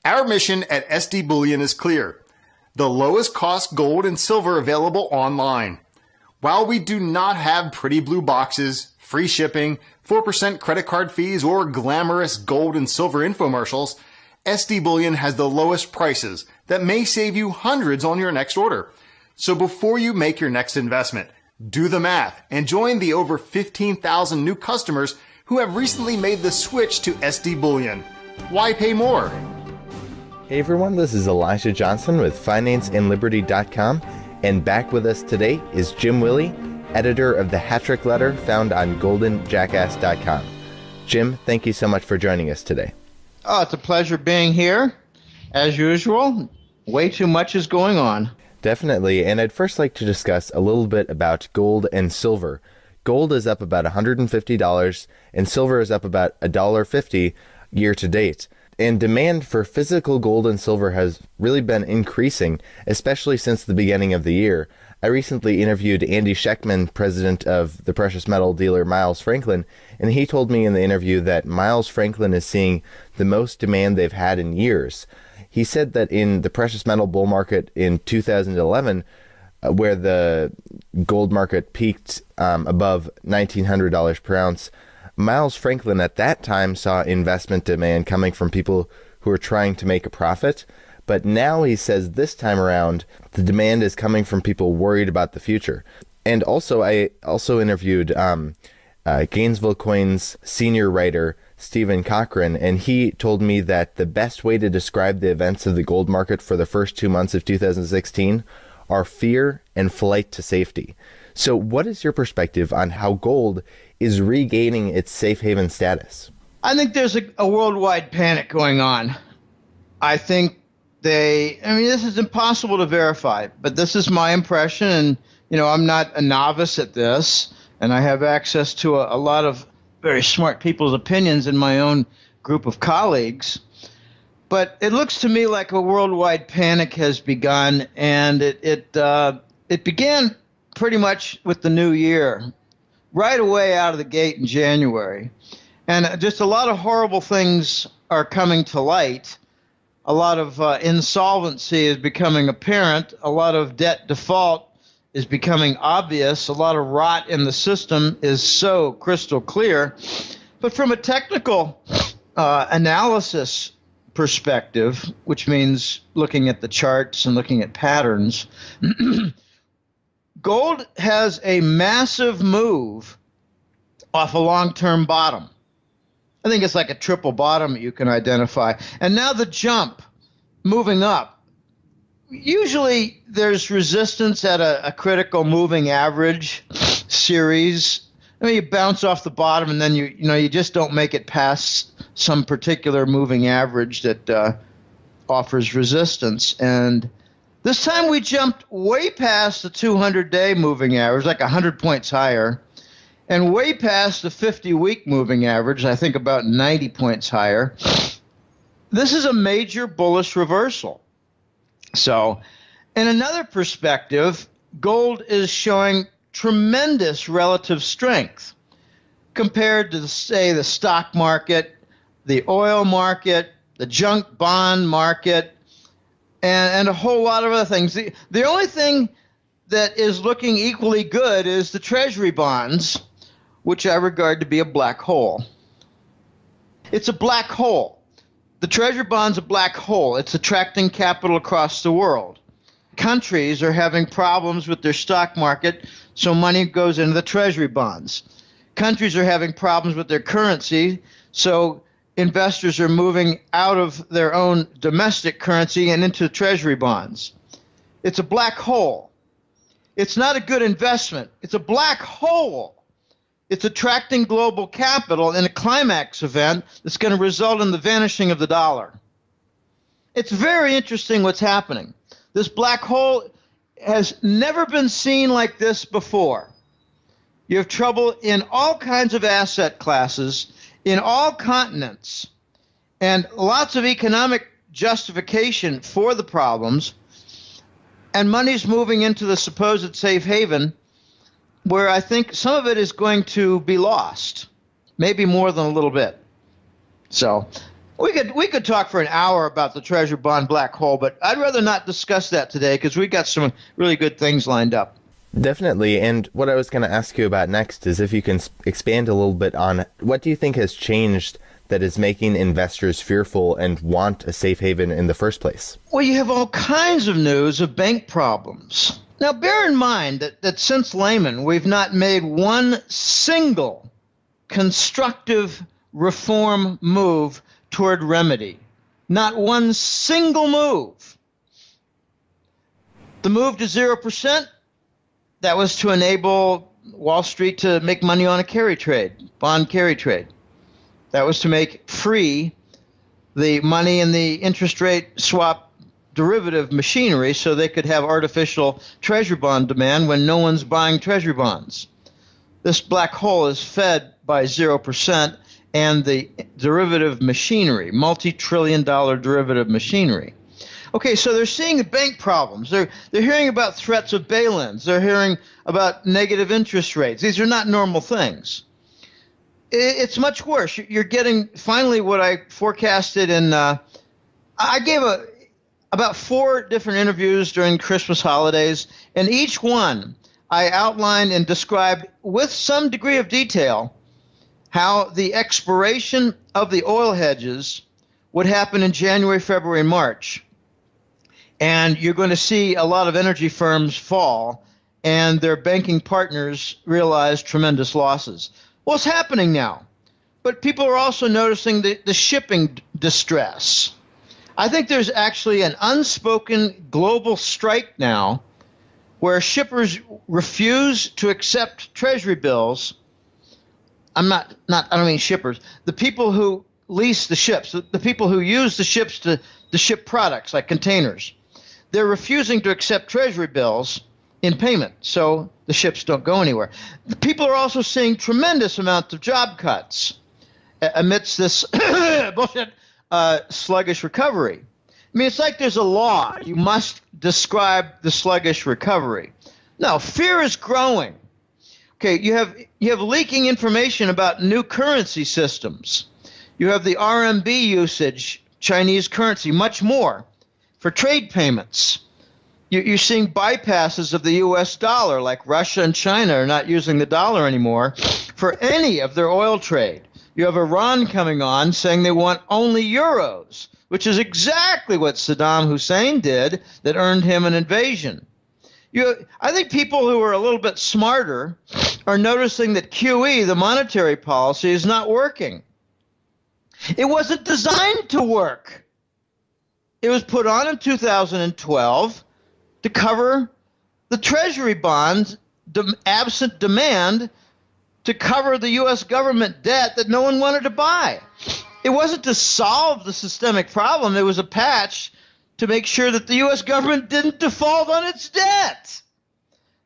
Our mission at SD Bullion is clear. The lowest cost gold and silver available online. While we do not have pretty blue boxes, free shipping, 4% credit card fees, or glamorous gold and silver infomercials, SD Bullion has the lowest prices that may save you hundreds on your next order. So before you make your next investment, do the math and join the over 15,000 new customers who have recently made the switch to SD Bullion. Why pay more? Hey everyone, this is Elijah Johnson with FinanceAndLiberty.com, and back with us today is Jim Willie, editor of the Hat-Trick Letter found on GoldenJackass.com. Jim, thank you so much for joining us today. Oh, it's a pleasure being here. As usual, way too much is going on. Definitely, and I'd first like to discuss a little bit about gold and silver. Gold is up about $150, and silver is up about $1.50 year to date. And demand for physical gold and silver has really been increasing, especially since the beginning of the year. I recently interviewed Andy Schechtman, president of the precious metal dealer Miles Franklin, and he told me in the interview that Miles Franklin is seeing the most demand they've had in years. He said that in the precious metal bull market in 2011, where the gold market peaked above $1,900 per ounce, Miles Franklin at that time saw investment demand coming from people who are trying to make a profit. But now he says this time around, the demand is coming from people worried about the future. And also, I also interviewed Gainesville Coin's senior writer, Stephen Cochran, and he told me that the best way to describe the events of the gold market for the first 2 months of 2016 are fear and flight to safety. So what is your perspective on how gold is regaining its safe haven status? I think there's a worldwide panic going on. I think this is impossible to verify, but this is my impression, and I'm not a novice at this, and I have access to a lot of very smart people's opinions in my own group of colleagues. But it looks to me like a worldwide panic has begun, and it began pretty much with the new year, right away out of the gate in January. And just a lot of horrible things are coming to light. A lot of insolvency is becoming apparent. A lot of debt default is becoming obvious. A lot of rot in the system is so crystal clear. But from a technical analysis perspective, which means looking at the charts and looking at patterns, gold has a massive move off a long-term bottom. I think it's like a triple bottom you can identify. And now the jump, moving up. Usually there's resistance at a critical moving average series. I mean, you bounce off the bottom and then you just don't make it past some particular moving average that offers resistance. And this time we jumped way past the 200-day moving average, like 100 points higher, and way past the 50-week moving average, I think about 90 points higher. This is a major bullish reversal. So, in another perspective, gold is showing tremendous relative strength compared to, say, the stock market, the oil market, the junk bond market, and a whole lot of other things. The only thing that is looking equally good is the treasury bonds, which I regard to be a black hole. It's a black hole. The treasury bond's a black hole. It's attracting capital across the world. Countries are having problems with their stock market, so money goes into the treasury bonds. Countries are having problems with their currency, so investors are moving out of their own domestic currency and into treasury bonds. It's a black hole. It's not a good investment. It's a black hole. It's attracting global capital in a climax event that's going to result in the vanishing of the dollar. It's very interesting what's happening. This black hole has never been seen like this before. You have trouble in all kinds of asset classes, in all continents, and lots of economic justification for the problems, and money's moving into the supposed safe haven, where I think some of it is going to be lost, maybe more than a little bit. So We could talk for an hour about the treasury bond black hole, but I'd rather not discuss that today because we got some really good things lined up. Definitely. And what I was going to ask you about next is if you can expand a little bit on what do you think has changed that is making investors fearful and want a safe haven in the first place? Well, you have all kinds of news of bank problems. Now, bear in mind that since Lehman, we've not made one single constructive reform move toward remedy. Not one single move. The move to 0%, that was to enable Wall Street to make money on a carry trade, bond carry trade. That was to make free the money in the interest rate swap derivative machinery so they could have artificial treasury bond demand when no one's buying treasury bonds. This black hole is fed by 0% and the derivative machinery, multi-trillion-dollar derivative machinery. Okay, so they're seeing the bank problems. They're hearing about threats of bail-ins. They're hearing about negative interest rates. These are not normal things. It's much worse. You're getting finally what I forecasted in. I gave about 4 different interviews during Christmas holidays, and each one I outlined and described with some degree of detail how the expiration of the oil hedges would happen in January, February, and March. And you're going to see a lot of energy firms fall and their banking partners realize tremendous losses. Well, it's happening now. But people are also noticing the shipping distress. I think there's actually an unspoken global strike now where shippers refuse to accept treasury bills. I don't mean shippers. The people who lease the ships, the people who use the ships to ship products like containers, they're refusing to accept treasury bills in payment, so the ships don't go anywhere. The people are also seeing tremendous amounts of job cuts amidst this bullshit sluggish recovery. I mean, it's like there's a law. You must describe the sluggish recovery. No, fear is growing. Okay, you have leaking information about new currency systems. You have the RMB usage, Chinese currency, much more for trade payments. You're seeing bypasses of the U.S. dollar, like Russia and China are not using the dollar anymore for any of their oil trade. You have Iran coming on saying they want only euros, which is exactly what Saddam Hussein did that earned him an invasion. I think people who are a little bit smarter are noticing that QE, the monetary policy, is not working. It wasn't designed to work. It was put on in 2012 to cover the treasury bonds, absent demand, to cover the U.S. government debt that no one wanted to buy. It wasn't to solve the systemic problem. It was a patch to make sure that the U.S. government didn't default on its debt.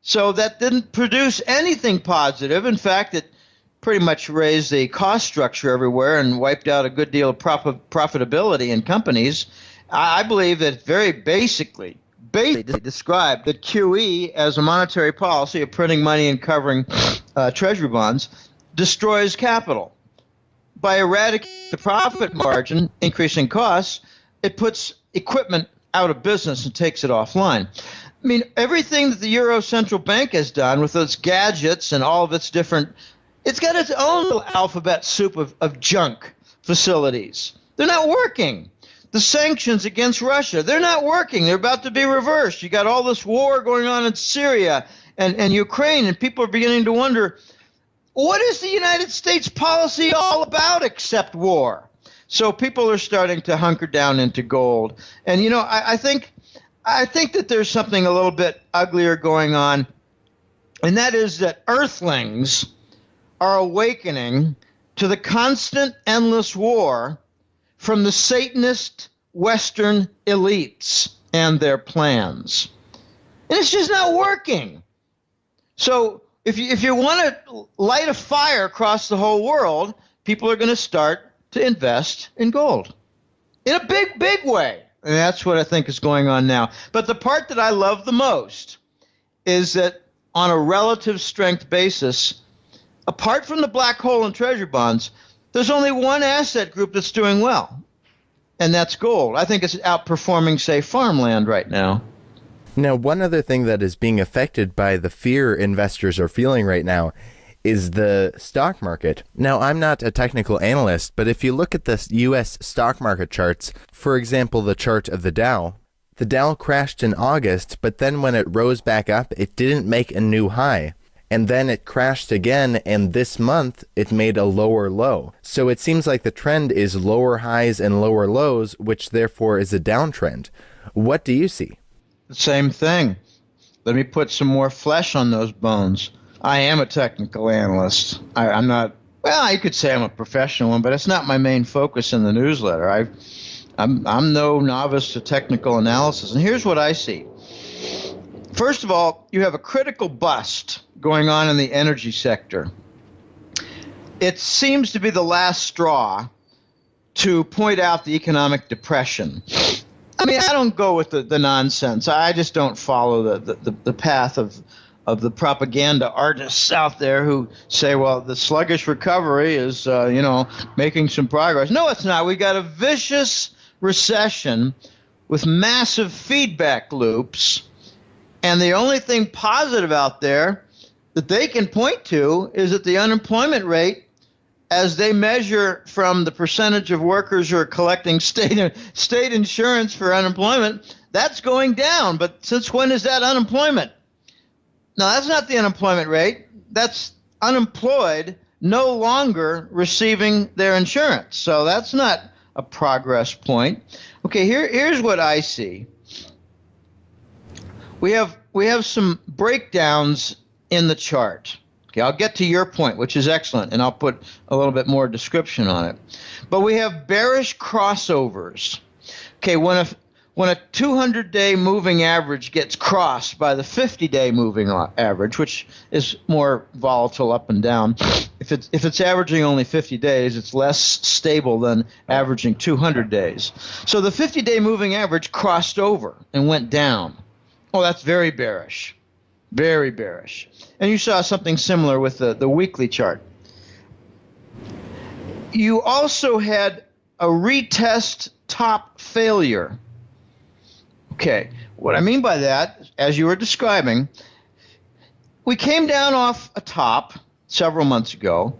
So that didn't produce anything positive. In fact, it pretty much raised the cost structure everywhere and wiped out a good deal of profitability in companies. I believe that very basically described that QE as a monetary policy of printing money and covering treasury bonds destroys capital. By eradicating the profit margin, increasing costs, it puts equipment out of business and takes it offline. I mean, everything that the Euro Central Bank has done with its gadgets and all of its different, it's got its own little alphabet soup of junk facilities. They're not working. The sanctions against Russia, they're not working. They're about to be reversed. You got all this war going on in Syria and Ukraine, and people are beginning to wonder, what is the United States policy all about except war? So people are starting to hunker down into gold. And, you know, I think that there's something a little bit uglier going on, and that is that earthlings are awakening to the constant, endless war from the Satanist Western elites and their plans. And it's just not working. So if you want to light a fire across the whole world, people are going to start to invest in gold in a big, big way. And that's what I think is going on now. But the part that I love the most is that on a relative strength basis, apart from the black hole and treasury bonds, there's only one asset group that's doing well, and that's gold. I think it's outperforming, say, farmland right now. Now, one other thing that is being affected by the fear investors are feeling right now is the stock market. Now, I'm not a technical analyst, but if you look at the U.S. stock market charts, for example, the chart of the Dow crashed in August, but then when it rose back up, it didn't make a new high. And then it crashed again, and this month it made a lower low. So it seems like the trend is lower highs and lower lows, which therefore is a downtrend. What do you see? The same thing. Let me put some more flesh on those bones. I am a technical analyst. I'm not, well, you could say I'm a professional one, but it's not my main focus in the newsletter. I'm no novice to technical analysis. And here's what I see. First of all, you have a critical bust going on in the energy sector. It seems to be the last straw to point out the economic depression. I mean, I don't go with the nonsense. I just don't follow the path of the propaganda artists out there who say, well, the sluggish recovery is, making some progress. No, it's not. We got a vicious recession with massive feedback loops. And the only thing positive out there that they can point to is that the unemployment rate, as they measure from the percentage of workers who are collecting state insurance for unemployment, that's going down. But since when is that unemployment? No, that's not the unemployment rate. That's unemployed no longer receiving their insurance. So that's not a progress point. Okay, here's what I see. We have some breakdowns in the chart. Okay, I'll get to your point, which is excellent, and I'll put a little bit more description on it. But we have bearish crossovers. Okay, when a 200-day moving average gets crossed by the 50-day moving average, which is more volatile up and down, if it's averaging only 50 days, it's less stable than averaging 200 days. So the 50-day moving average crossed over and went down. Oh, that's very bearish. Very bearish. And you saw something similar with the weekly chart. You also had a retest top failure. Okay, what I mean by that, as you were describing, we came down off a top several months ago,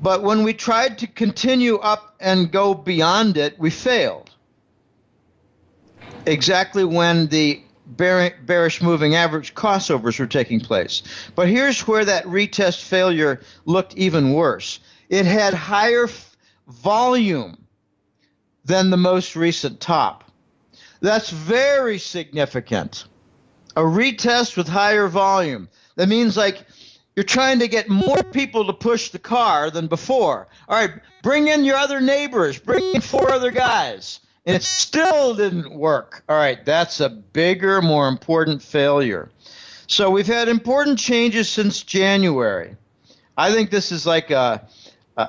but when we tried to continue up and go beyond it, we failed. Exactly when the bearish moving average crossovers were taking place. But here's where that retest failure looked even worse. It had higher volume than the most recent top. That's very significant. A retest with higher volume. That means like you're trying to get more people to push the car than before. All right, bring in your other neighbors. Bring in 4 other guys. And it still didn't work. All right, that's a bigger, more important failure. So we've had important changes since January. I think this is like a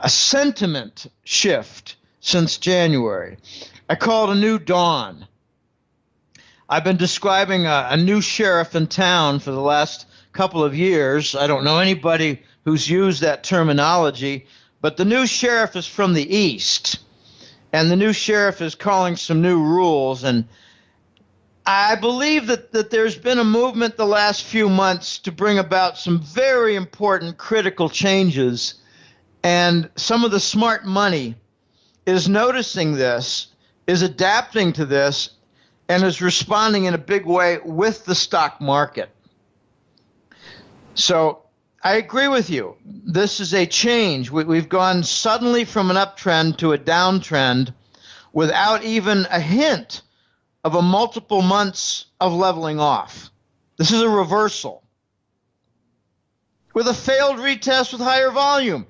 sentiment shift since January. I call it a new dawn. I've been describing a new sheriff in town for the last couple of years. I don't know anybody who's used that terminology, but the new sheriff is from the East. And the new sheriff is calling some new rules. And I believe that there's been a movement the last few months to bring about some very important critical changes. And some of the smart money is noticing this, is adapting to this, and is responding in a big way with the stock market. So I agree with you. This is a change. We've gone suddenly from an uptrend to a downtrend without even a hint of a multiple months of leveling off. This is a reversal with a failed retest with higher volume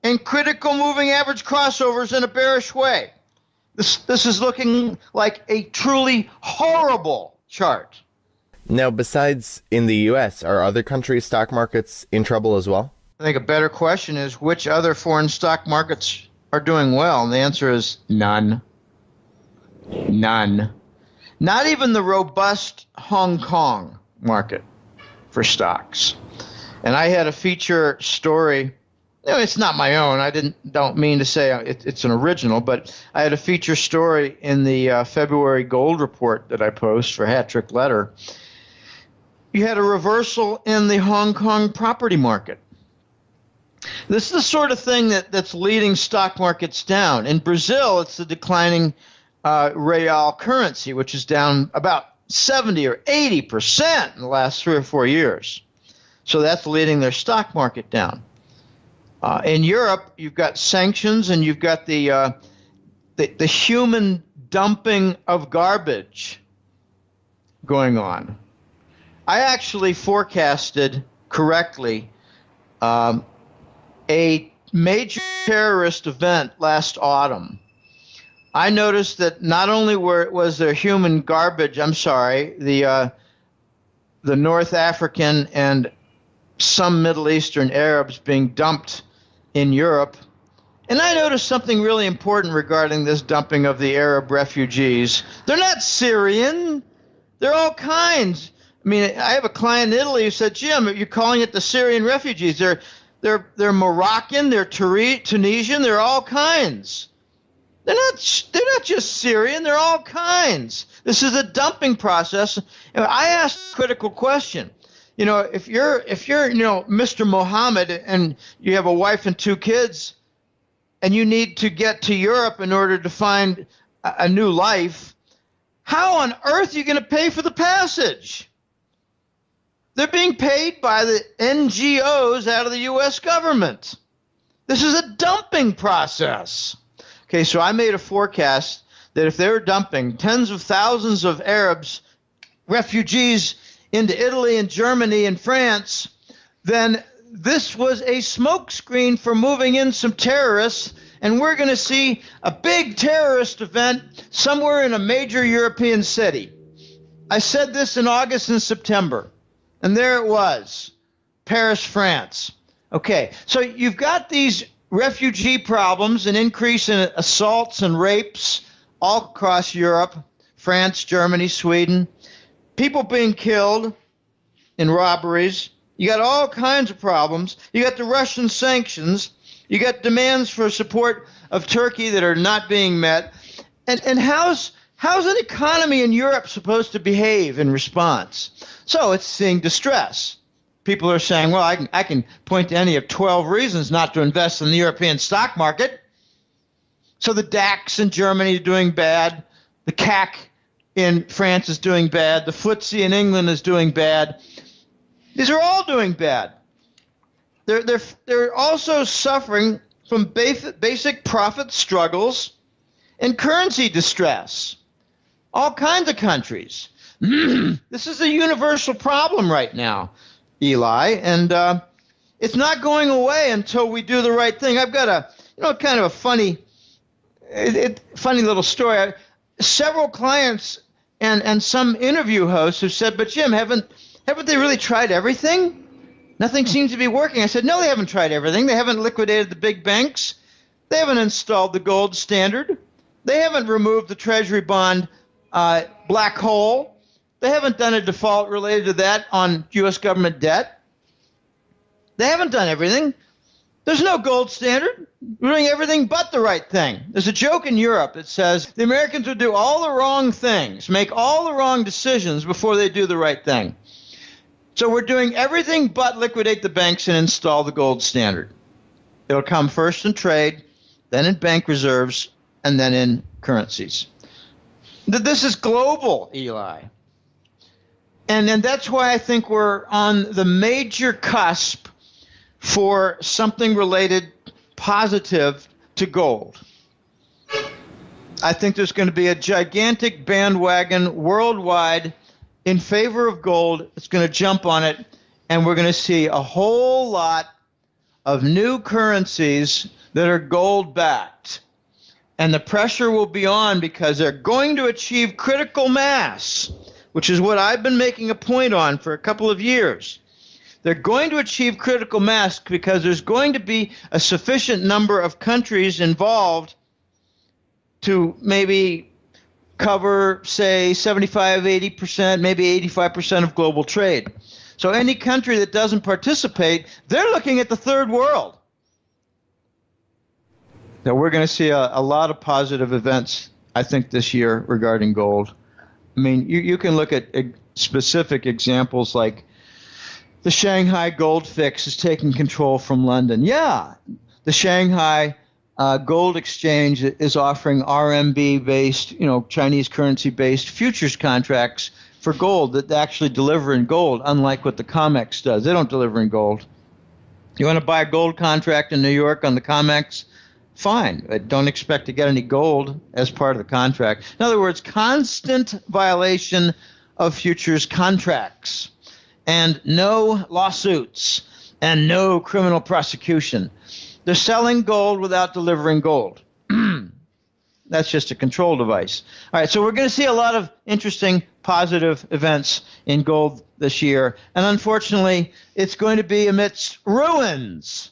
and critical moving average crossovers in a bearish way. This is looking like a truly horrible chart. Now, besides in the U.S., are other countries' stock markets in trouble as well? I think a better question is which other foreign stock markets are doing well? And the answer is none. None. Not even the robust Hong Kong market for stocks. And I had a feature story it's not my own. Don't mean to say it's an original, but I had a feature story in the February gold report that I post for Hat Trick Letter. You had a reversal in the Hong Kong property market. This is the sort of thing that's leading stock markets down. In Brazil, it's the declining real currency, which is down about 70 or 80% in the last 3 or 4 years. So that's leading their stock market down. In Europe, you've got sanctions and you've got the human dumping of garbage going on. I actually forecasted correctly a major terrorist event last autumn. I noticed that not only was there human garbage, the North African and some Middle Eastern Arabs being dumped in Europe, and I noticed something really important regarding this dumping of the Arab refugees. They're not Syrian. They're all kinds. I mean, I have a client in Italy who said, Jim, you're calling it the Syrian refugees. They're Moroccan, they're Tunisian, they're all kinds. They're not just Syrian, they're all kinds. This is a dumping process. And I asked a critical question. If you're Mr. Mohammed and you have a wife and 2 kids and you need to get to Europe in order to find a new life, how on earth are you going to pay for the passage? They're being paid by the NGOs out of the U.S. government. This is a dumping process. Okay, so I made a forecast that if they were dumping tens of thousands of Arabs, refugees, into Italy and Germany and France, then this was a smokescreen for moving in some terrorists, and we're going to see a big terrorist event somewhere in a major European city. I said this in August and September. And there it was, Paris, France. Okay, so you've got these refugee problems, an increase in assaults and rapes all across Europe, France, Germany, Sweden, people being killed in robberies. You got all kinds of problems. You got the Russian sanctions. You got demands for support of Turkey that are not being met. And how's an economy in Europe supposed to behave in response? So it's seeing distress. People are saying, well, I can point to any of 12 reasons not to invest in the European stock market. So the DAX in Germany is doing bad. The CAC in France is doing bad. The FTSE in England is doing bad. These are all doing bad. They're also suffering from basic profit struggles and currency distress. All kinds of countries. This is a universal problem right now, Eli, and it's not going away until we do the right thing. I've got kind of a funny little story. Several clients and some interview hosts have said, "But Jim, haven't they really tried everything? Nothing seems to be working." I said, "No, they haven't tried everything. They haven't liquidated the big banks. They haven't installed the gold standard. They haven't removed the Treasury bond black hole. They haven't done a default related to that on U.S. government debt. They haven't done everything. There's no gold standard. We're doing everything but the right thing." There's a joke in Europe that says the Americans would do all the wrong things, make all the wrong decisions before they do the right thing. So we're doing everything but liquidate the banks and install the gold standard. It'll come first in trade, then in bank reserves, and then in currencies. This is global, Eli. And that's why I think we're on the major cusp for something related positive to gold. I think there's going to be a gigantic bandwagon worldwide in favor of gold. It's going to jump on it, and we're going to see a whole lot of new currencies that are gold-backed. And the pressure will be on because they're going to achieve critical mass, which is what I've been making a point on for a couple of years. They're going to achieve critical mass because there's going to be a sufficient number of countries involved to maybe cover, say, 75, 80%, maybe 85% of global trade. So any country that doesn't participate, they're looking at the third world. Now, we're going to see a lot of positive events, I think, this year regarding gold. I mean, you can look at specific examples like the Shanghai gold fix is taking control from London. Yeah, the Shanghai gold exchange is offering RMB-based, Chinese currency-based futures contracts for gold that actually deliver in gold, unlike what the COMEX does. They don't deliver in gold. You want to buy a gold contract in New York on the COMEX? Fine. Don't expect to get any gold as part of the contract. In other words, constant violation of futures contracts and no lawsuits and no criminal prosecution. They're selling gold without delivering gold. That's just a control device. All right, so we're going to see a lot of interesting positive events in gold this year. And unfortunately, it's going to be amidst ruins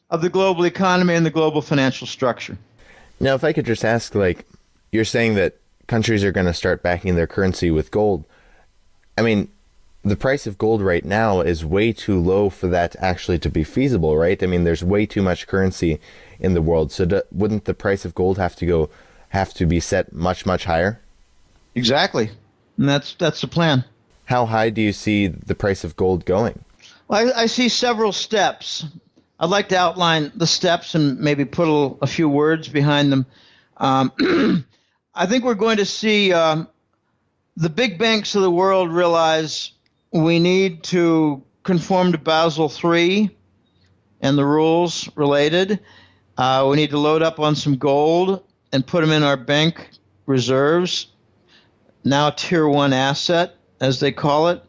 of the global economy and the global financial structure. Now, if I could just ask, you're saying that countries are going to start backing their currency with gold. I mean, the price of gold right now is way too low for that actually to be feasible, right? I mean, there's way too much currency in the world. So wouldn't the price of gold have to be set much, much higher? Exactly. And that's the plan. How high do you see the price of gold going? Well, I see several steps. I'd like to outline the steps and maybe put a few words behind them. I think we're going to see the big banks of the world realize we need to conform to Basel III and the rules related. We need to load up on some gold and put them in our bank reserves, now Tier 1 asset, as they call it.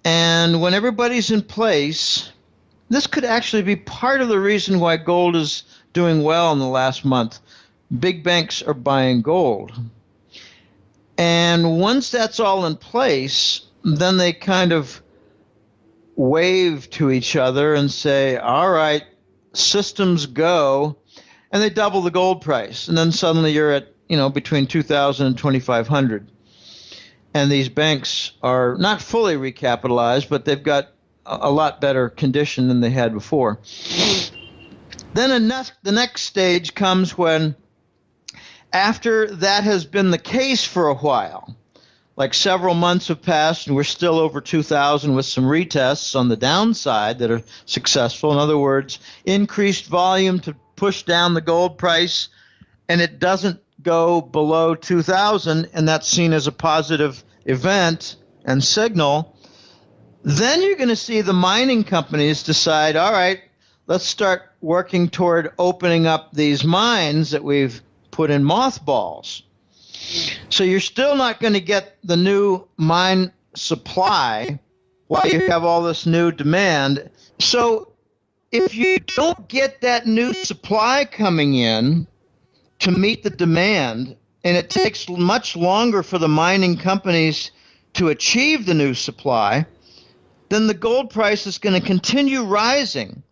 And when everybody's in place, this could actually be part of the reason why gold is doing well in the last month. Big banks are buying gold. And once that's all in place, then they kind of wave to each other and say, all right, systems go, and they double the gold price. And then suddenly you're at, between 2,000 and 2,500. And these banks are not fully recapitalized, but they've got a lot better condition than they had before. Then the next stage comes when, after that has been the case for a while, like several months have passed and we're still over 2,000 with some retests on the downside that are successful. In other words, increased volume to push down the gold price, and it doesn't go below 2,000, and that's seen as a positive event and signal. Then you're going to see the mining companies decide, all right, let's start working toward opening up these mines that we've put in mothballs. So you're still not going to get the new mine supply while you have all this new demand. So if you don't get that new supply coming in to meet the demand, and it takes much longer for the mining companies to achieve the new supply, then the gold price is going to continue rising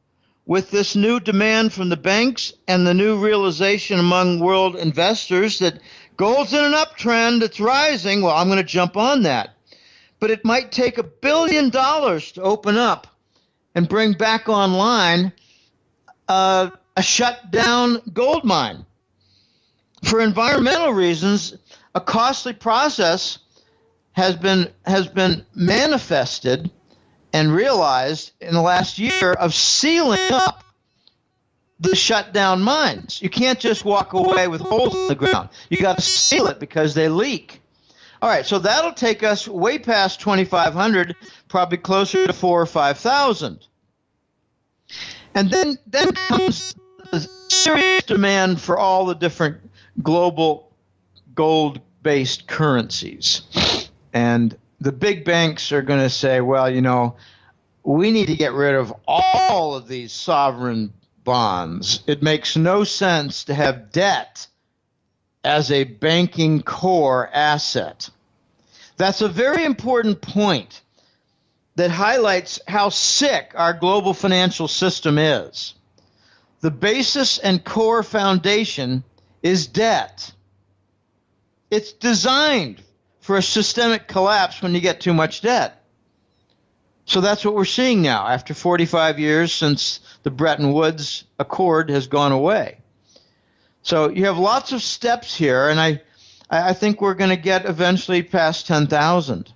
with this new demand from the banks and the new realization among world investors that gold's in an uptrend, it's rising. Well, I'm going to jump on that. But it might take $1 billion to open up and bring back online a shut down gold mine. For environmental reasons, a costly process has been manifested and realized in the last year of sealing up the shut down mines. You can't just walk away with holes in the ground. You got to seal it because they leak. All right, so that'll take us way past 2,500, probably closer to 4,000 or 5,000. And then comes the serious demand for all the different global gold-based currencies. And the big banks are going to say, well, we need to get rid of all of these sovereign bonds. It makes no sense to have debt as a banking core asset. That's a very important point that highlights how sick our global financial system is. The basis and core foundation is debt. It's designed for a systemic collapse when you get too much debt. So that's what we're seeing now after 45 years since the Bretton Woods Accord has gone away. So you have lots of steps here, and I think we're going to get eventually past 10,000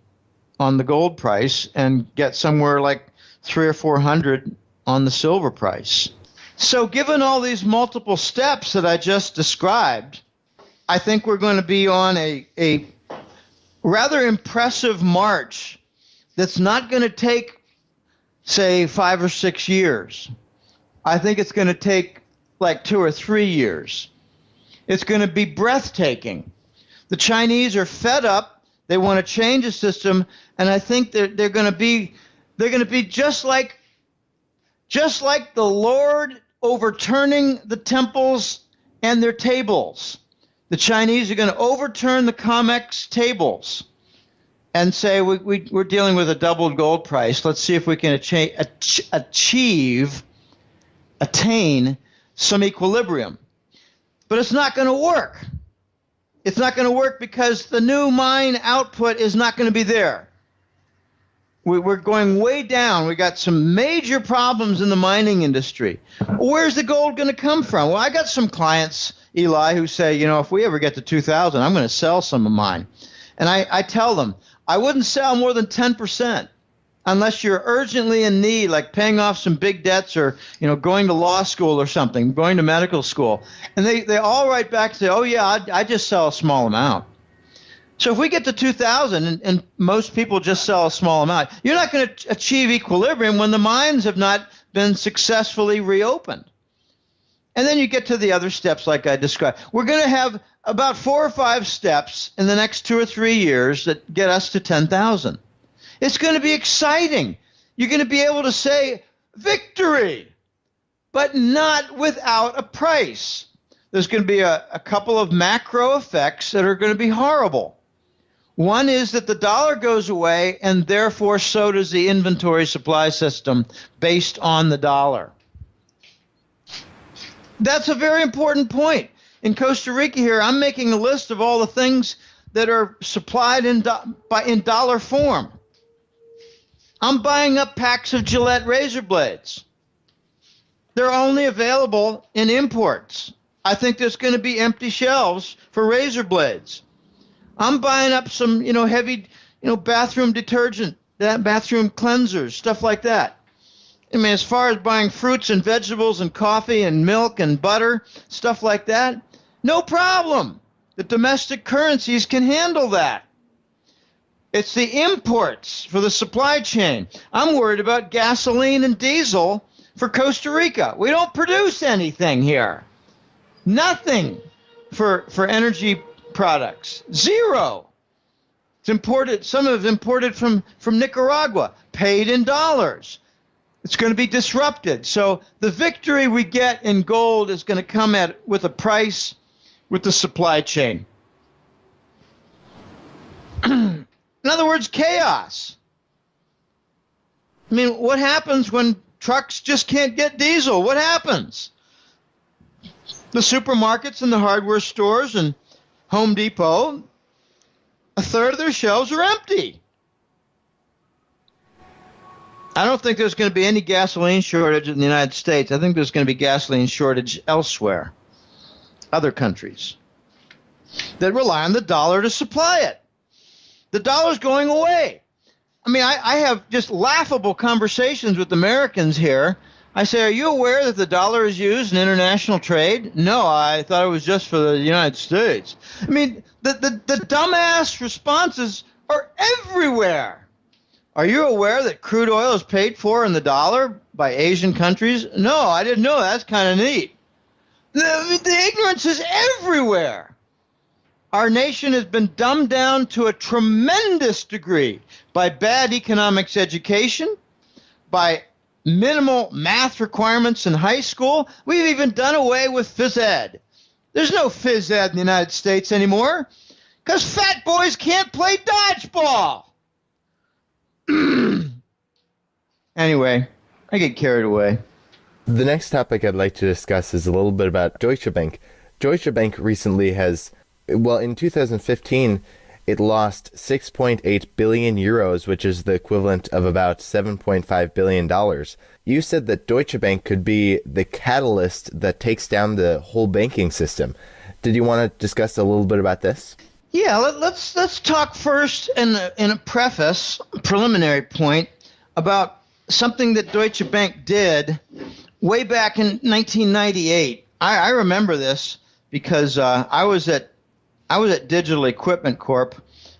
on the gold price and get somewhere like 300 or 400 on the silver price. So given all these multiple steps that I just described, I think we're going to be on a rather impressive march that's not going to take, say, 5 or 6 years. I think it's going to take like 2 or 3 years. It's going to be breathtaking. The Chinese are fed up. They want to change the system, and I think they're going to be just like the Lord overturning the temples and their tables. The Chinese are going to overturn the COMEX tables and say we're dealing with a doubled gold price. Let's see if we can attain some equilibrium. But it's not going to work. It's not going to work because the new mine output is not going to be there. We're going way down. We got some major problems in the mining industry. Where's the gold going to come from? Well, I got some clients, Eli, who say, if we ever get to 2,000, I'm going to sell some of mine. And I tell them, I wouldn't sell more than 10% unless you're urgently in need, like paying off some big debts or, going to law school or something, going to medical school. And they all write back and say, oh, yeah, I just sell a small amount. So if we get to 2,000 and most people just sell a small amount, you're not going to achieve equilibrium when the mines have not been successfully reopened. And then you get to the other steps like I described. We're going to have about 4 or 5 steps in the next 2 or 3 years that get us to 10,000. It's going to be exciting. You're going to be able to say victory, but not without a price. There's going to be a couple of macro effects that are going to be horrible. One is that the dollar goes away, and therefore so does the inventory supply system based on the dollar. That's a very important point. In Costa Rica here, I'm making a list of all the things that are supplied in dollar form. I'm buying up packs of Gillette razor blades. They're only available in imports. I think there's going to be empty shelves for razor blades. I'm buying up some, heavy, bathroom detergent, bathroom cleansers, stuff like that. I mean, as far as buying fruits and vegetables and coffee and milk and butter, stuff like that, no problem. The domestic currencies can handle that. It's the imports for the supply chain. I'm worried about gasoline and diesel for Costa Rica. We don't produce anything here. Nothing for energy products. Zero. It's imported. Some of it's imported from Nicaragua, paid in dollars. It's going to be disrupted. So the victory we get in gold is going to come with a price with the supply chain. In other words, chaos. I mean, what happens when trucks just can't get diesel? What happens? The supermarkets and the hardware stores and Home Depot, a third of their shelves are empty. I don't think there's going to be any gasoline shortage in the United States. I think there's going to be gasoline shortage elsewhere, other countries that rely on the dollar to supply it. The dollar's going away. I mean, I have just laughable conversations with Americans here. I say, are you aware that the dollar is used in international trade? No, I thought it was just for the United States. I mean, the dumbass responses are everywhere. Are you aware that crude oil is paid for in the dollar by Asian countries? No, I didn't know. That's kind of neat. The ignorance is everywhere. Our nation has been dumbed down to a tremendous degree by bad economics education, by minimal math requirements in high school. We've even done away with phys ed. There's no phys ed in the United States anymore because fat boys can't play dodgeball. Anyway, I get carried away. The next topic I'd like to discuss is a little bit about Deutsche Bank. Deutsche Bank recently has, well, in 2015, it lost 6.8 billion euros, which is the equivalent of about $7.5 billion. You said that Deutsche Bank could be the catalyst that takes down the whole banking system. Did you want to discuss a little bit about this? Yeah, let's talk first in a preliminary point, about something that Deutsche Bank did way back in 1998. I remember this because I was at Digital Equipment Corp,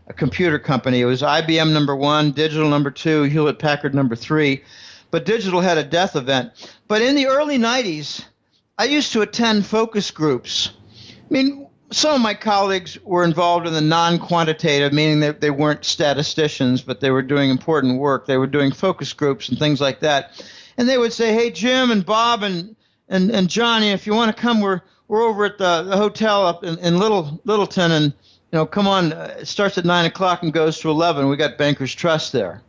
a computer company. It was IBM number 1, Digital number 2, Hewlett Packard number 3. But Digital had a death event. But in the early 90s, I used to attend focus groups. I mean, some of my colleagues were involved in the non-quantitative, meaning that they weren't statisticians, but they were doing important work. They were doing focus groups and things like that. And they would say, hey, Jim and Bob and Johnny, if you want to come, we're over at the hotel up in Littleton, and come on. It starts at 9 o'clock and goes to 11. We got Bankers Trust there.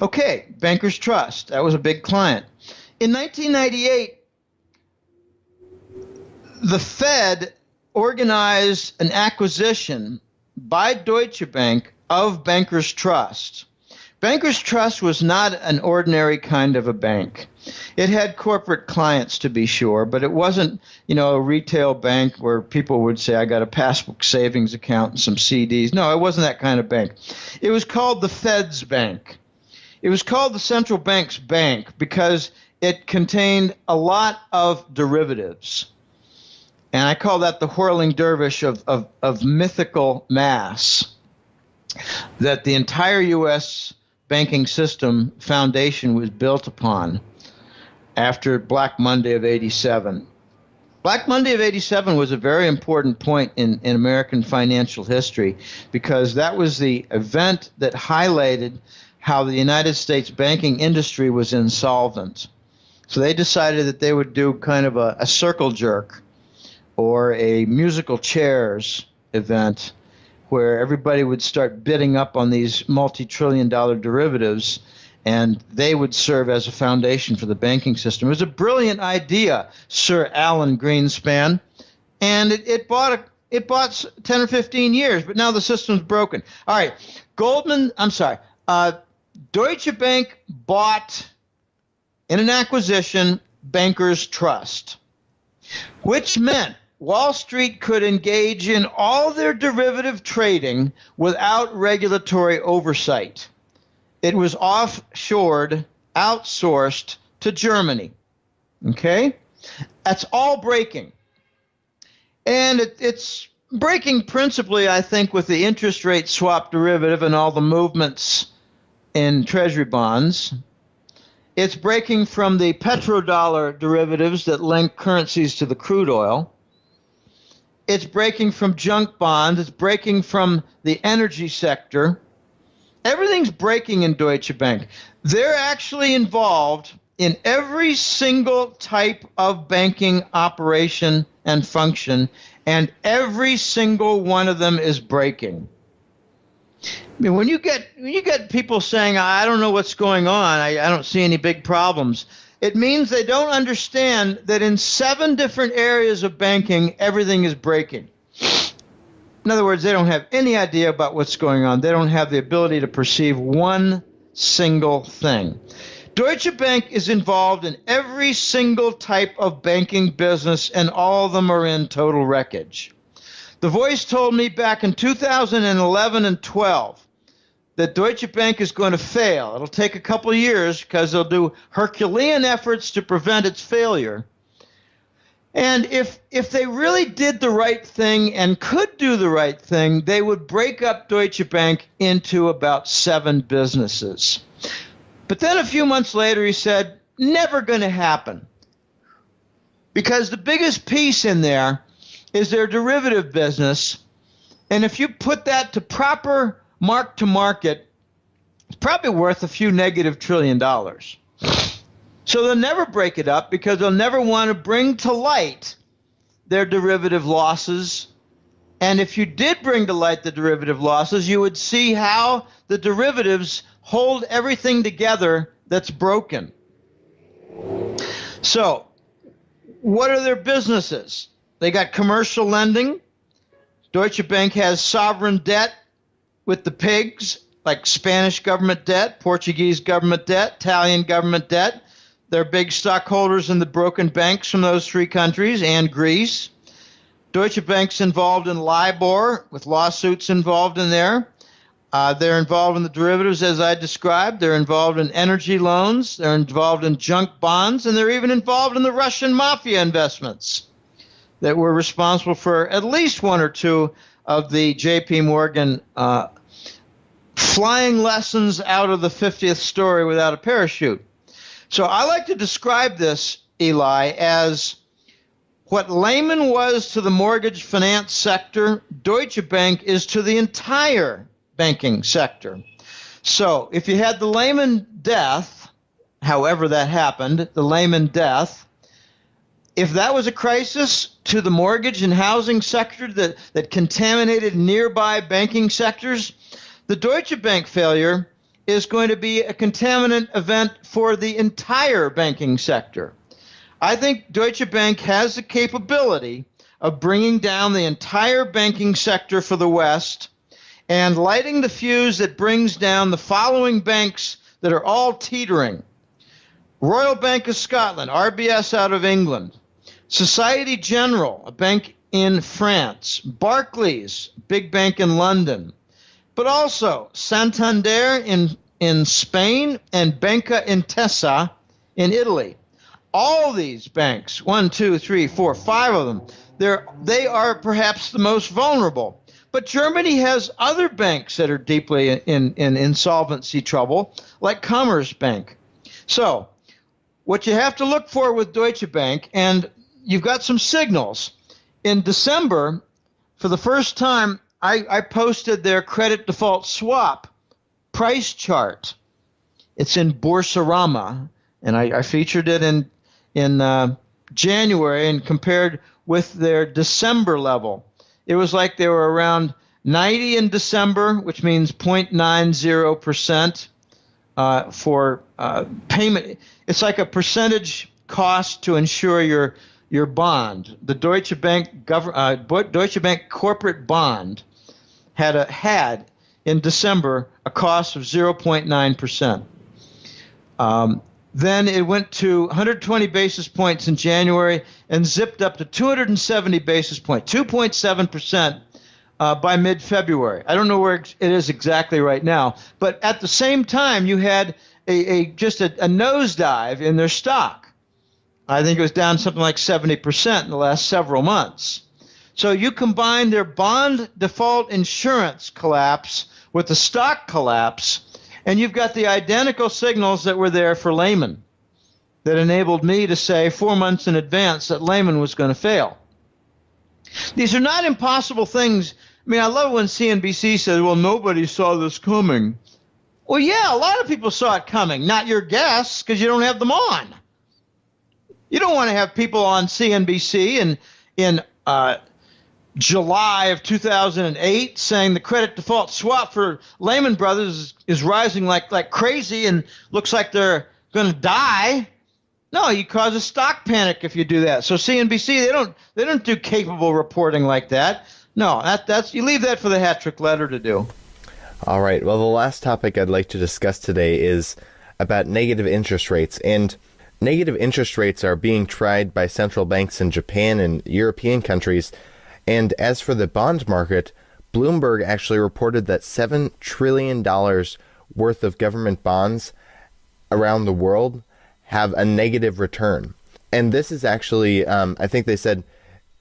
Okay, Bankers Trust. That was a big client. In 1998, the Fed organized an acquisition by Deutsche Bank of Bankers Trust. Bankers Trust was not an ordinary kind of a bank. It had corporate clients, to be sure, but it wasn't, a retail bank where people would say, I got a passbook savings account and some CDs. No, it wasn't that kind of bank. It was called the Fed's Bank. It was called the Central Bank's Bank because it contained a lot of derivatives. And I call that the whirling dervish of mythical mass that the entire U.S. banking system foundation was built upon after Black Monday of 87. Black Monday of 87 was a very important point in American financial history because that was the event that highlighted how the United States banking industry was insolvent. So they decided that they would do kind of a circle jerk or a musical chairs event where everybody would start bidding up on these multi-trillion-dollar derivatives, and they would serve as a foundation for the banking system. It was a brilliant idea, Sir Alan Greenspan, and it bought 10 or 15 years, but now the system's broken. All right, Deutsche Bank bought, in an acquisition, Bankers Trust, which meant Wall Street could engage in all their derivative trading without regulatory oversight. It was offshored, outsourced to Germany. Okay? That's all breaking. And it's breaking principally, I think, with the interest rate swap derivative and all the movements in treasury bonds. It's breaking from the petrodollar derivatives that link currencies to the crude oil. It's breaking from junk bonds. It's breaking from the energy sector. Everything's breaking in Deutsche Bank. They're actually involved in every single type of banking operation and function, and every single one of them is breaking. I mean, when you get people saying, I don't know what's going on, I don't see any big problems, it means they don't understand that in 7 different areas of banking, everything is breaking. In other words, they don't have any idea about what's going on. They don't have the ability to perceive one single thing. Deutsche Bank is involved in every single type of banking business, and all of them are in total wreckage. The Voice told me back in 2011 and 12 that Deutsche Bank is going to fail. It'll take a couple of years because they'll do Herculean efforts to prevent its failure. And if they really did the right thing and could do the right thing, they would break up Deutsche Bank into about 7 businesses. But then a few months later, he said, never going to happen. Because the biggest piece in there is their derivative business. And if you put that to proper mark to market, it's probably worth a few negative $1 trillion. So they'll never break it up because they'll never want to bring to light their derivative losses. And if you did bring to light the derivative losses, you would see how the derivatives hold everything together that's broken. So what are their businesses? They got commercial lending. Deutsche Bank has sovereign debt with the pigs, like Spanish government debt, Portuguese government debt, Italian government debt. They're big stockholders in the broken banks from those three countries and Greece. Deutsche Bank's involved in LIBOR with lawsuits involved in there. They're involved in the derivatives, as I described. They're involved in energy loans. They're involved in junk bonds. And they're even involved in the Russian mafia investments that were responsible for at least one or two of the J.P. Morgan flying lessons out of the 50th story without a parachute. So I like to describe this, Eli, as what Lehman was to the mortgage finance sector, Deutsche Bank is to the entire banking sector. So if you had the Lehman death, however that happened, the Lehman death, if that was a crisis to the mortgage and housing sector that contaminated nearby banking sectors, the Deutsche Bank failure is going to be a contaminant event for the entire banking sector. I think Deutsche Bank has the capability of bringing down the entire banking sector for the West and lighting the fuse that brings down the following banks that are all teetering. Royal Bank of Scotland, RBS out of England. Societe Generale, a bank in France. Barclays, big bank in London. But also Santander in Spain and Banca Intesa in Italy. All these banks, 1, 2, 3, 4, 5 of them, they are perhaps the most vulnerable. But Germany has other banks that are deeply in insolvency trouble, like Commerzbank. So what you have to look for with Deutsche Bank, and you've got some signals. In December, for the first time, I posted their credit default swap price chart. It's in Boursorama, and I featured it in January and compared with their December level. It was like they were around 90 in December, which means 0.90% for payment. It's like a percentage cost to insure your bond. The Deutsche Bank Deutsche Bank corporate bond had in December a cost of 0.9%. Then it went to 120 basis points in January and zipped up to 270 basis points, 2.7% by mid-February. I don't know where it is exactly right now, but at the same time, you had just a nosedive in their stock. I think it was down something like 70% in the last several months. So you combine their bond default insurance collapse with the stock collapse, and you've got the identical signals that were there for Lehman that enabled me to say 4 months in advance that Lehman was going to fail. These are not impossible things. I mean, I love when CNBC says, well, nobody saw this coming. Well, yeah, a lot of people saw it coming. Not your guests, because you don't have them on. You don't want to have people on CNBC in July of 2008 saying the credit default swap for Lehman Brothers is rising like crazy and looks like they're going to die. No, you cause a stock panic if you do that. So CNBC, they don't do capable reporting like that. No, that's you leave that for the hat trick letter to do. All right. Well, the last topic I'd like to discuss today is about negative interest rates. And negative interest rates are being tried by central banks in Japan and European countries. And as for the bond market, Bloomberg actually reported that $7 trillion worth of government bonds around the world have a negative return. And this is actually, I think they said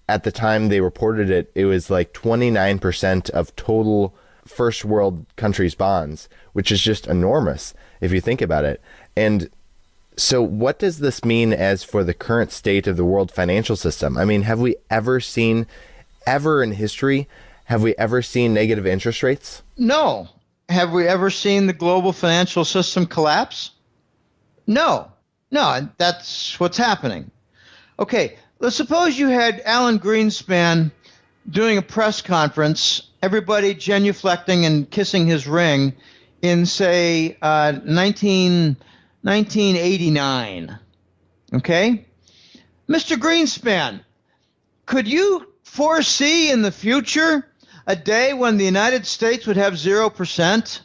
at the time they reported it, it was like 29% of total first world countries' bonds, which is just enormous if you think about it. And so what does this mean as for the current state of the world financial system? I mean, have we ever seen in history, have we ever seen negative interest rates? No. Have we ever seen the global financial system collapse? No. No, and that's what's happening. Okay, let's suppose you had Alan Greenspan doing a press conference, everybody genuflecting and kissing his ring in, say, 1989. Okay? Mr. Greenspan, could you foresee in the future a day when the United States would have 0%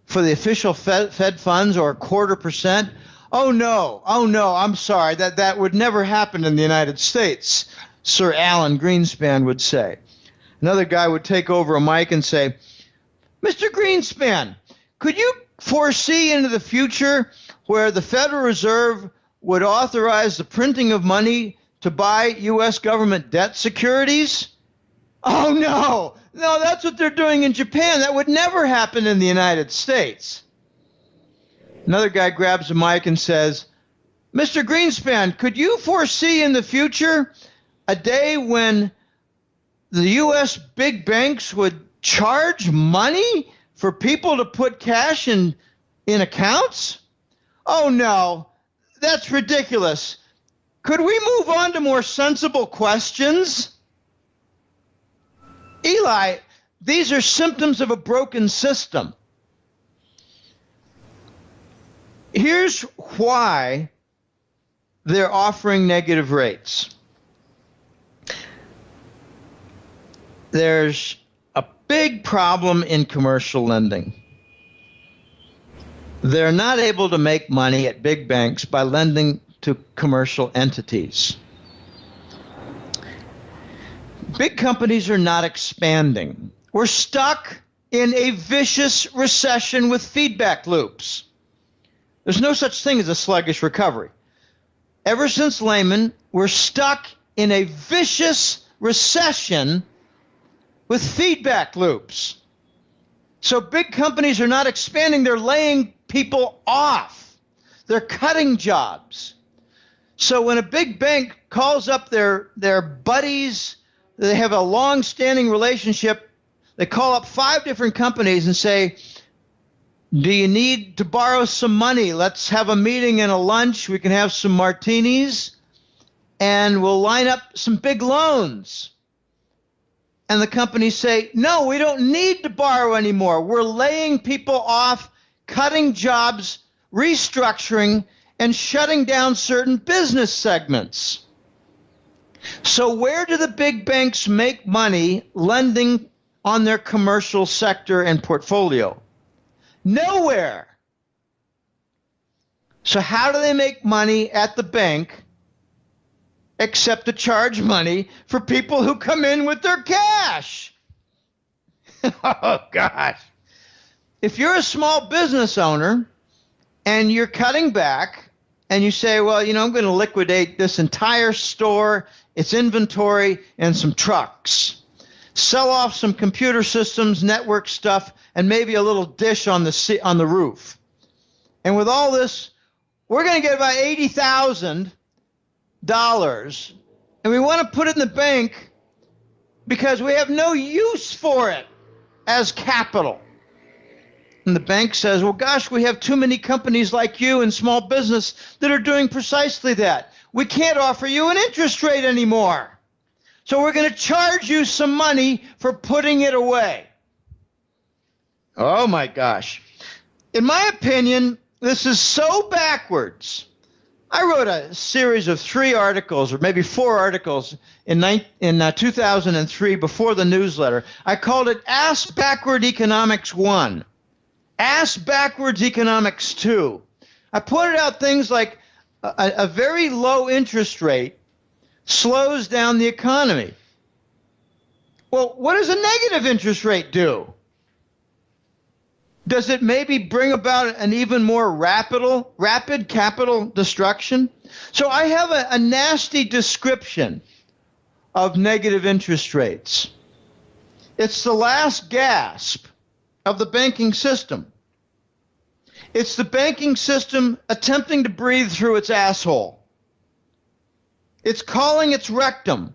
for the official Fed funds, or 0.25%? Oh no, I'm sorry, that would never happen in the United States, Sir Alan Greenspan would say. Another guy would take over a mic and say, Mr. Greenspan, could you foresee into the future where the Federal Reserve would authorize the printing of money to buy U.S. government debt securities? Oh, no, that's what they're doing in Japan. That would never happen in the United States. Another guy grabs a mic and says, Mr. Greenspan, could you foresee in the future a day when the U.S. big banks would charge money for people to put cash in accounts? Oh, no, that's ridiculous. Could we move on to more sensible questions? Eli, these are symptoms of a broken system. Here's why they're offering negative rates. There's a big problem in commercial lending. They're not able to make money at big banks by lending to commercial entities. Big companies are not expanding. We're stuck in a vicious recession with feedback loops. There's no such thing as a sluggish recovery. Ever since Lehman, we're stuck in a vicious recession with feedback loops. So big companies are not expanding. They're laying people off. They're cutting jobs. So when a big bank calls up their buddies, they have a long-standing relationship, they call up 5 different companies and say, do you need to borrow some money? Let's have a meeting and a lunch. We can have some martinis, and we'll line up some big loans. And the companies say, no, we don't need to borrow anymore. We're laying people off, cutting jobs, restructuring, and shutting down certain business segments. So where do the big banks make money lending on their commercial sector and portfolio? Nowhere. So how do they make money at the bank except to charge money for people who come in with their cash? Oh, gosh. If you're a small business owner and you're cutting back and you say, well, I'm going to liquidate this entire store, its inventory, and some trucks. Sell off some computer systems, network stuff, and maybe a little dish on the roof. And with all this, we're going to get about $80,000, and we want to put it in the bank because we have no use for it as capital. And the bank says, well, gosh, we have too many companies like you in small business that are doing precisely that. We can't offer you an interest rate anymore. So we're going to charge you some money for putting it away. Oh, my gosh. In my opinion, this is so backwards. I wrote a series of 3 articles, or maybe 4 articles, in 2003 before the newsletter. I called it Ask Backward Economics 1. Ask Backwards Economics 2. I pointed out things like a very low interest rate slows down the economy. Well, what does a negative interest rate do? Does it maybe bring about an even more rapid capital destruction? So I have a nasty description of negative interest rates. It's the last gasp of the banking system. It's the banking system attempting to breathe through its asshole. It's calling its rectum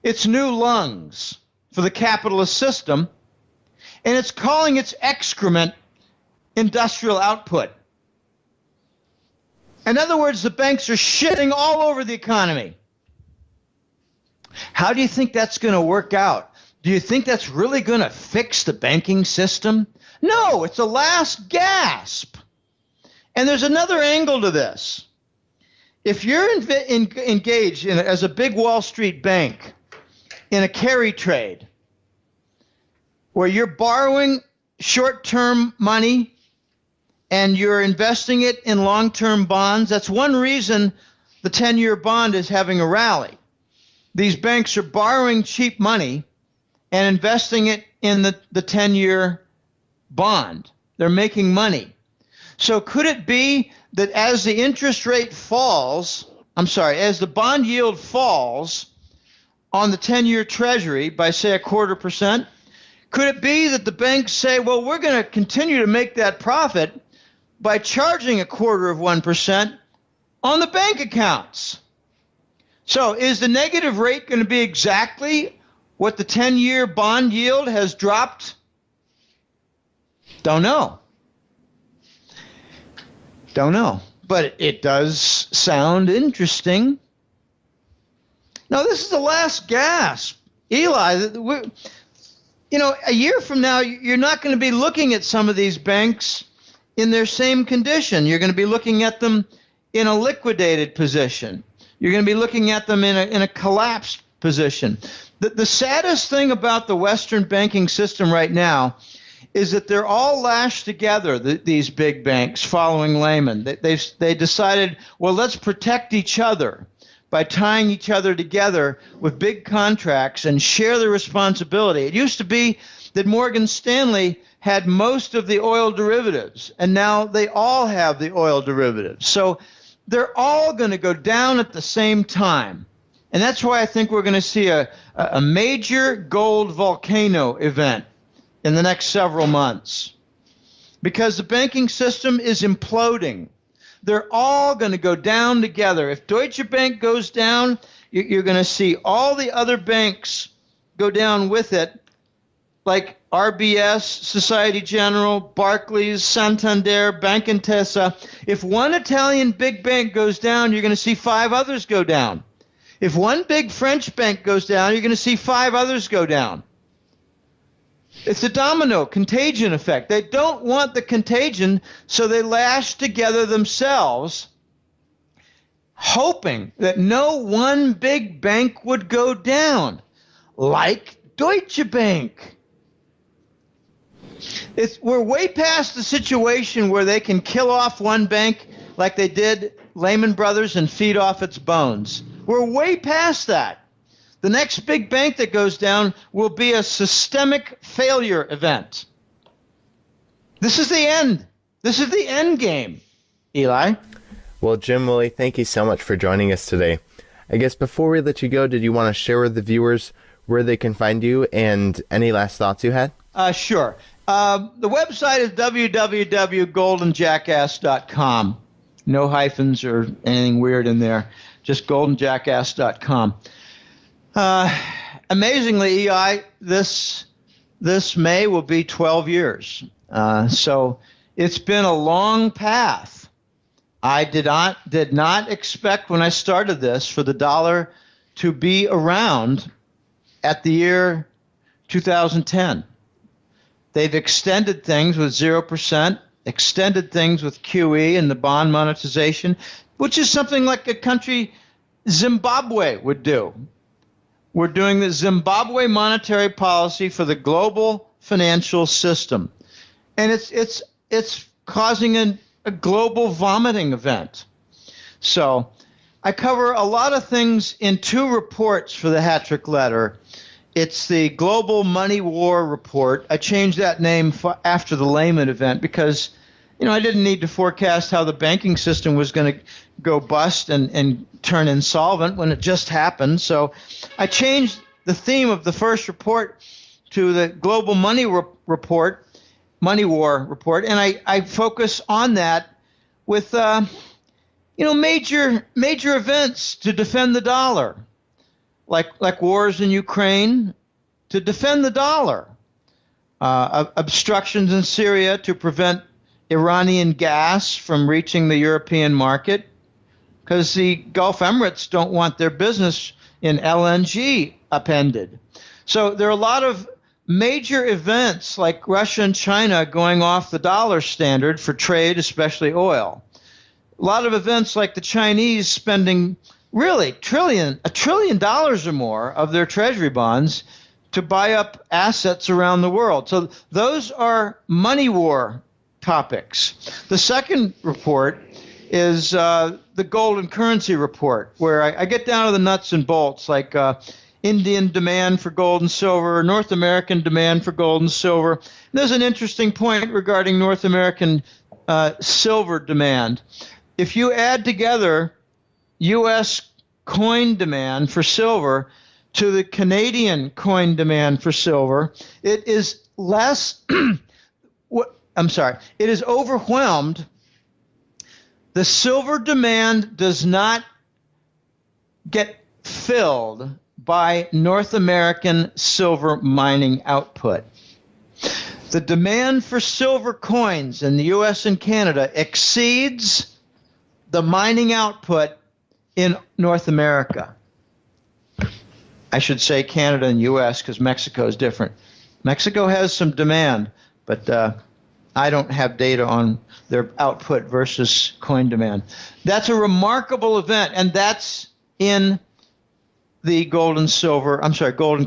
its new lungs for the capitalist system, and it's calling its excrement industrial output. In other words, the banks are shitting all over the economy. How do you think that's going to work out? Do you think that's really going to fix the banking system? No, it's a last gasp. And there's another angle to this. If you're engaged as a big Wall Street bank in a carry trade, where you're borrowing short-term money and you're investing it in long-term bonds. That's one reason the 10-year bond is having a rally. These banks are borrowing cheap money and investing it in the 10-year bond. They're making money. So could it be that as the interest rate falls, as the bond yield falls on the 10-year Treasury by, say, 0.25%, could it be that the banks say, well, we're going to continue to make that profit by charging 0.25% on the bank accounts? So is the negative rate going to be exactly what the 10-year bond yield has dropped? Don't know. But it does sound interesting. Now, this is the last gasp. Eli, a year from now, you're not going to be looking at some of these banks in their same condition. You're going to be looking at them in a liquidated position. You're going to be looking at them in a collapsed position. The saddest thing about the Western banking system right now is that they're all lashed together, these big banks, following Lehman. They decided, well, let's protect each other by tying each other together with big contracts and share the responsibility. It used to be that Morgan Stanley had most of the oil derivatives, and now they all have the oil derivatives. So they're all going to go down at the same time. And that's why I think we're going to see a major gold volcano event in the next several months, because the banking system is imploding. They're all going to go down together. If Deutsche Bank goes down, you're going to see all the other banks go down with it, like RBS, Societe Generale, Barclays, Santander, Bank Intesa. If one Italian big bank goes down, you're going to see 5 others go down. If one big French bank goes down, you're going to see 5 others go down. It's a domino contagion effect. They don't want the contagion, so they lash together themselves, hoping that no one big bank would go down, like Deutsche Bank. We're way past the situation where they can kill off one bank like they did Lehman Brothers and feed off its bones. We're way past that. The next big bank that goes down will be a systemic failure event. This is the end. This is the end game, Eli. Well, Jim, Willie, thank you so much for joining us today. I guess before we let you go, did you want to share with the viewers where they can find you and any last thoughts you had? Sure. The website is www.goldenjackass.com. No hyphens or anything weird in there. Just goldenjackass.com. Amazingly, EI, this May will be 12 years. So it's been a long path. I did not expect when I started this for the dollar to be around at the year 2010. They've extended things with 0%, extended things with QE and the bond monetization, which is something like a country Zimbabwe would do. We're doing the Zimbabwe monetary policy for the global financial system. And it's causing a global vomiting event. So I cover a lot of things in 2 reports for the Hattrick Letter. It's the Global Money War Report. I changed that name after the Lehman event because, I didn't need to forecast how the banking system was going to go bust and turn insolvent when it just happened. So I changed the theme of the first report to the Global Money Report, Money War Report, and I focus on that with major events to defend the dollar, like wars in Ukraine to defend the dollar, obstructions in Syria to prevent Iranian gas from reaching the European market, because the Gulf Emirates don't want their business in LNG upended. So there are a lot of major events like Russia and China going off the dollar standard for trade, especially oil. A lot of events like the Chinese spending really $1 trillion or more of their treasury bonds to buy up assets around the world. So those are money war topics. The second report is the gold and currency report, where I get down to the nuts and bolts, like Indian demand for gold and silver, North American demand for gold and silver. And there's an interesting point regarding North American silver demand. If you add together U.S. coin demand for silver to the Canadian coin demand for silver, it is less, it is overwhelmed. The silver demand does not get filled by North American silver mining output. The demand for silver coins in the U.S. and Canada exceeds the mining output in North America. I should say Canada and U.S. because Mexico is different. Mexico has some demand, but I don't have data on their output versus coin demand. That's a remarkable event, and that's in the gold and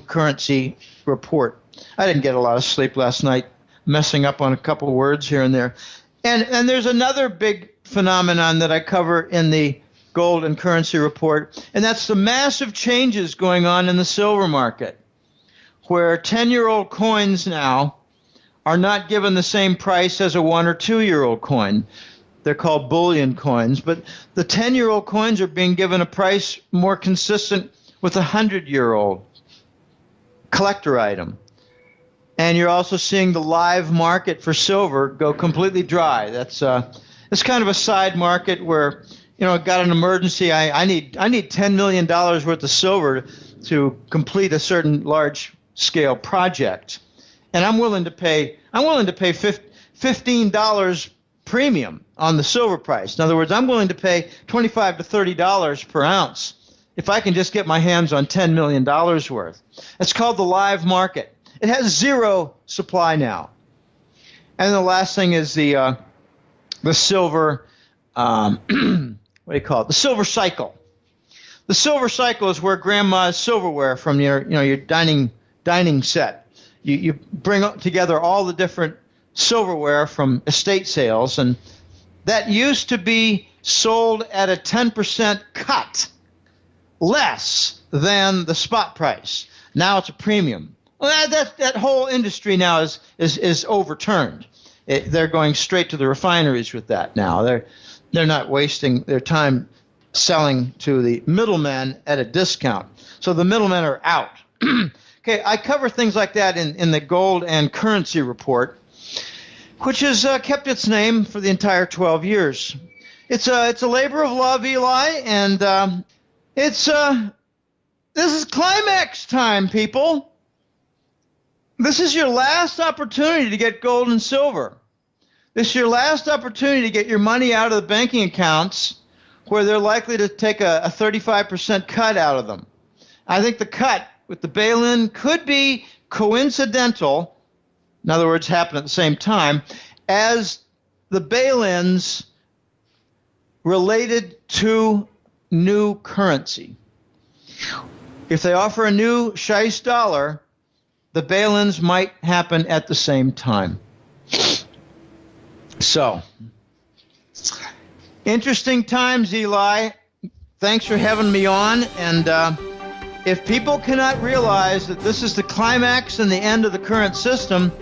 currency report. I didn't get a lot of sleep last night, messing up on a couple of words here and there. And there's another big phenomenon that I cover in the gold and currency report, and that's the massive changes going on in the silver market, where 10-year-old coins now are not given the same price as a 1 or 2-year-old coin. They're called bullion coins, but the 10-year-old coins are being given a price more consistent with a 100-year-old collector item. And you're also seeing the live market for silver go completely dry. That's it's kind of a side market where, got an emergency. I need $10 million worth of silver to complete a certain large scale project, and I'm willing to pay $15 premium on the silver price. In other words, I'm willing to pay $25 to $30 per ounce if I can just get my hands on $10 million worth. It's called the live market. It has zero supply now. And the last thing is the silver. What do you call it? The silver cycle. The silver cycle is where grandma's silverware from your dining set. You bring together all the different silverware from estate sales, and that used to be sold at a 10% cut, less than the spot price. Now it's a premium. Well, that whole industry now is overturned. They're going straight to the refineries with that now. They're not wasting their time selling to the middlemen at a discount. So the middlemen are out. Okay, I cover things like that in the gold and currency report, which has kept its name for the entire 12 years. It's a labor of love, Eli, and this is climax time, people. This is your last opportunity to get gold and silver. This is your last opportunity to get your money out of the banking accounts where they're likely to take a 35% cut out of them. I think the cut with the bail-in could be coincidental, in other words, happen at the same time, as the bail-ins related to new currency. If they offer a new Scheist dollar, the bail-ins might happen at the same time. So, interesting times, Eli. Thanks for having me on. And if people cannot realize that this is the climax and the end of the current system,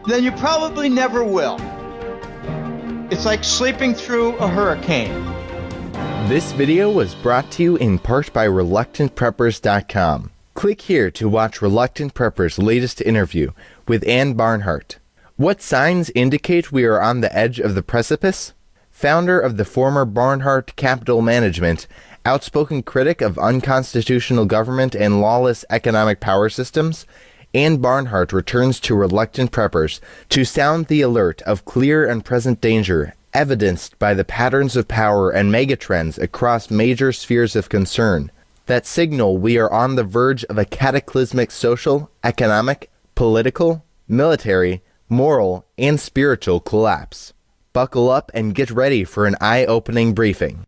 then you probably never will. It's like sleeping through a hurricane. This video was brought to you in part by ReluctantPreppers.com. Click here to watch Reluctant Prepper's latest interview with Ann Barnhart. What signs indicate we are on the edge of the precipice? Founder of the former Barnhart Capital Management, outspoken critic of unconstitutional government and lawless economic power systems, Ann Barnhart returns to Reluctant Preppers to sound the alert of clear and present danger evidenced by the patterns of power and megatrends across major spheres of concern that signal we are on the verge of a cataclysmic social, economic, political, military, moral, and spiritual collapse. Buckle up and get ready for an eye-opening briefing.